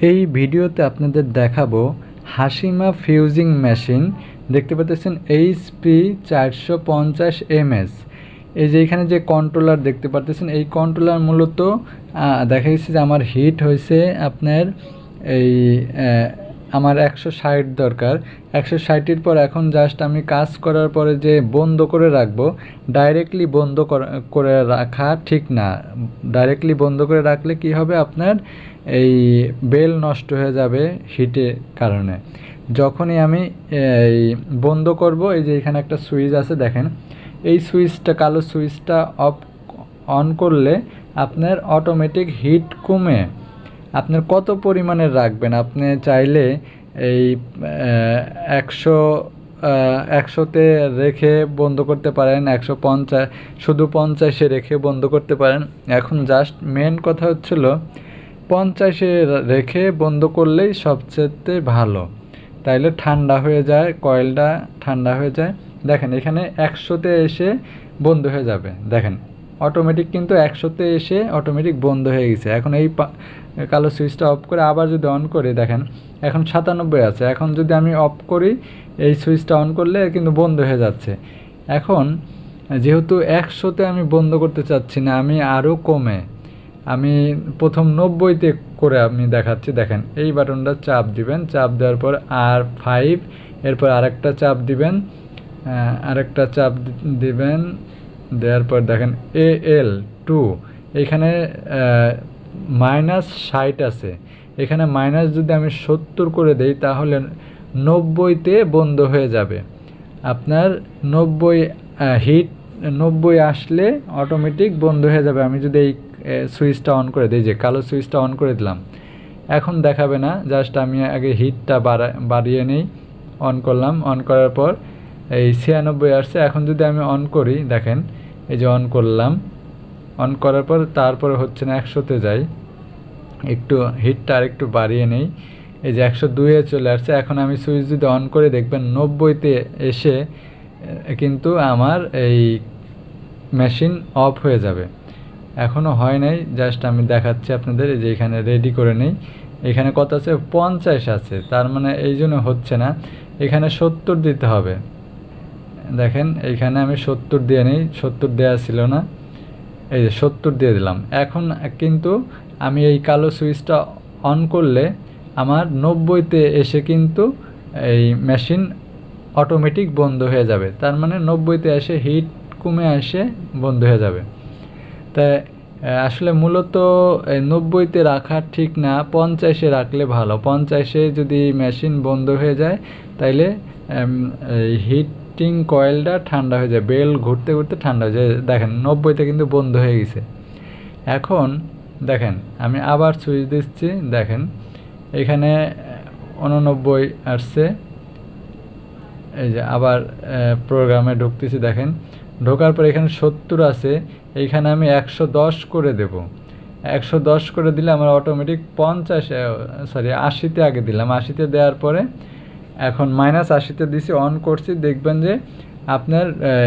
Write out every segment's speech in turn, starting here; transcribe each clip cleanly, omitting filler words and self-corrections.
এই ভিডিওতে আপনাদের দেখাবো হাশিমা ফিউজিং মেশিন। দেখতে পাচ্ছেন HP 450 ms। এই যে এখানে যে কন্ট্রোলার দেখতে পাচ্ছেন, এই কন্ট্রোলার মূলত দেখা গেছে যে আমার হিট হয়েছে আপনার এই আমার 160 দরকার। 160-এর পর এখন জাস্ট আমি কাজ করার পরে যে বন্ধ করে রাখবো, ডাইরেক্টলি বন্ধ করে রাখা ঠিক না। ডাইরেক্টলি বন্ধ করে রাখলে কি হবে, আপনার এই বেল নষ্ট হয়ে যাবে হিটের কারণে। যখনই আমি এই বন্ধ করব, এই যে এখানে একটা সুইচ আছে দেখেন, এই সুইচটা কালো সুইচটা অন করলে আপনার অটোমেটিক হিট কমে আপনার কত পরিমাণের রাখবেন। আপনি চাইলে এই 100তে রেখে বন্ধ করতে পারেন, 150 শুধু 50-এ রেখে বন্ধ করতে পারেন। এখন জাস্ট মেন কথা হচ্ছিল 50-এ রেখে বন্ধ করলেই সবচেয়ে ভালো, তাইলে ঠান্ডা হয়ে যায়, কয়েলটা ঠান্ডা হয়ে যায়। দেখেন এখানে 100তে এসে বন্ধ হয়ে যাবে, দেখেন অটোমেটিক কিন্তু 100তে এসে অটোমেটিক বন্ধ হয়ে গেছে। এখন এই কালো সুইচটা অফ করে আবার যদি অন করি, দেখেন এখন 97 আছে। এখন যদি আমি অফ করি, এই সুইচটা অন করলে কিন্তু বন্ধ হয়ে যাচ্ছে। এখন যেহেতু 100তে আমি বন্ধ করতে চাচ্ছি না, আমি আরও কমে, আমি প্রথম 90তে করে আমি দেখাচ্ছি। দেখেন এই বাটনটা চাপ দিবেন, চাপ দেওয়ার পর R5, এরপর আরেকটা চাপ দিবেন, আরেকটা চাপ দিবেন, দেওয়ার পর দেখেন AL2, এখানে -60 আছে। এখানে মাইনাস যদি আমি 70 করে দেই, তাহলে 90তে বন্ধ হয়ে যাবে। আপনার 90 হিট 90 আসলে অটোমেটিক বন্ধ হয়ে যাবে। আমি যদি এই সুইচটা অন করে দিই, যে কালো সুইচটা অন করে দিলাম, এখন দেখাবে না। জাস্ট আমি আগে হিটটা বাড়িয়ে নেই, অন করলাম, অন করার পর এই 96 আসছে। এখন যদি আমি অন করি, দেখেন এই যে অন করলাম, অন করার পর তারপরে হচ্ছে না, 100তে যাই, একটু হিটটা আর একটু বাড়িয়ে নেই, এই যে 102-এ চলে আসছে। এখন আমি সুইচ যদি অন করে, দেখবেন 90তে এসে কিন্তু আমার এই মেশিন অফ হয়ে যাবে। এখনও হয় নাই, জাস্ট আমি দেখাচ্ছি আপনাদের। এই যে এখানে রেডি করে নেই, এখানে কত আছে, 50 আছে, তার মানে এই জন্য হচ্ছে না। এখানে 70 দিতে হবে। দেখেন এইখানে আমি 70 দিয়ে নেই, 70 দেওয়া ছিল না, এই যে 70 দিয়ে দিলাম। এখন কিন্তু আমি এই কালো সুইচটা অন করলে আমার 90তে এসে কিন্তু এই মেশিন অটোমেটিক বন্ধ হয়ে যাবে। তার মানে 90তে এসে হিট কমে এসে বন্ধ হয়ে যাবে। তাই আসলে মূলত 90তে রাখা ঠিক না, 50-এ রাখলে ভালো। 50-এ যদি মেশিন বন্ধ হয়ে যায়, তাইলে হিটিং কয়েলটা ঠান্ডা হয়ে যায়, বেল ঘুরতে ঘুরতে ঠান্ডা হয়ে যায়। দেখেন 90তে কিন্তু বন্ধ হয়ে গেছে। এখন দেখেন আমি আবার সুইচ দিচ্ছি, দেখেন এখানে 89 আসছে। এই যে আবার প্রোগ্রামে ঢুকতেছি, দেখেন ঢোকার পর এখানে 70 আছে, এইখানে আমি 110 করে দেব। 110 করে দিলে আমার অটোমেটিক 80-তে আগে দিলাম, 80-তে দেওয়ার পরে এখন -80-তে দিছি, অন করছি, দেখবেন যে আপনার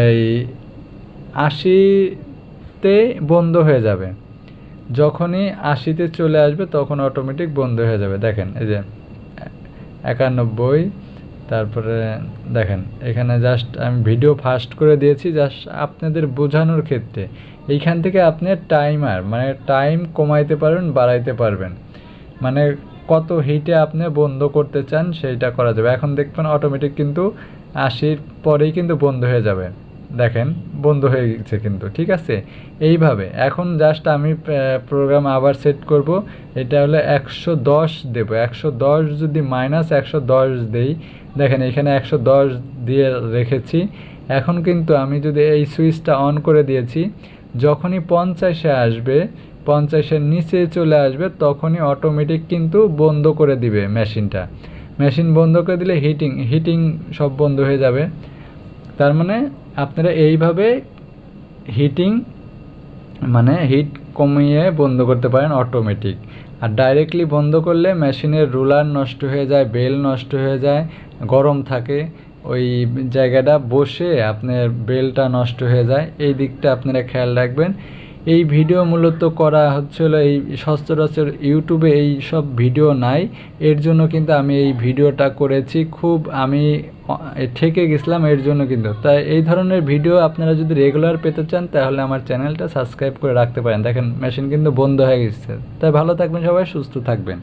এই 80-তে বন্ধ হয়ে যাবে। যখনই 80-তে চলে আসবে তখন অটোমেটিক বন্ধ হয়ে যাবে। দেখেন এই যে 91, তারপরে দেখেন এখানে জাস্ট আমি ভিডিও ফাস্ট করে দিয়েছি জাস্ট আপনাদের বোঝানোর ক্ষেত্রে। এইখান থেকে আপনি টাইমার মানে টাইম কমাইতে পারবেন, বাড়াইতে পারবেন, মানে কত হিটে আপনি বন্ধ করতে চান সেইটা করা যাবে। এখন দেখবেন অটোমেটিক কিন্তু 80-র পরেই কিন্তু বন্ধ হয়ে যাবে। দেখেন বন্ধ হয়ে গেছে কিন্তু, ঠিক আছে। এইভাবে এখন জাস্ট আমি প্রোগ্রাম আবার সেট করব। এটা হলো 110 দেব। 110 যদি -110 দেই, দেখেন এখানে 110 দিয়ে রেখেছি। এখন কিন্তু আমি যদি এই সুইচটা অন করে দিয়েছি, যখনই 50-এ আসবে, 50-এর নিচে চলে আসবে, তখনই অটোমেটিক কিন্তু বন্ধ করে দিবে মেশিনটা। মেশিন বন্ধ করে দিলে হিটিং সব বন্ধ হয়ে যাবে। তার মানে আপনারা এইভাবে হিটিং মানে হিট কমিয়ে বন্ধ করতে পারেন অটোমেটিক। আর ডাইরেক্টলি বন্ধ করলে মেশিনের রুলার নষ্ট হয়ে যায়, বেল নষ্ট হয়ে যায়, গরম থাকে, ওই জায়গাটা বসে আপনার বেলটা নষ্ট হয়ে যায়। এই দিকটা আপনারা খেয়াল রাখবেন। এই ভিডিও মূলত করা হচ্ছিল এই সচরাচর ইউটিউবে এই সব ভিডিও নাই, এর জন্য কিন্তু আমি এই ভিডিওটা করেছি। খুব আমি ঠেকে গেছিলাম এর জন্য কিন্তু। তাই এই ধরনের ভিডিও আপনারা যদি রেগুলার পেতে চান তাহলে আমার চ্যানেলটা সাবস্ক্রাইব করে রাখতে পারেন। দেখেন মেশিন কিন্তু বন্ধ হয়ে গেছে। তাই ভালো থাকবেন সবাই, সুস্থ থাকবেন।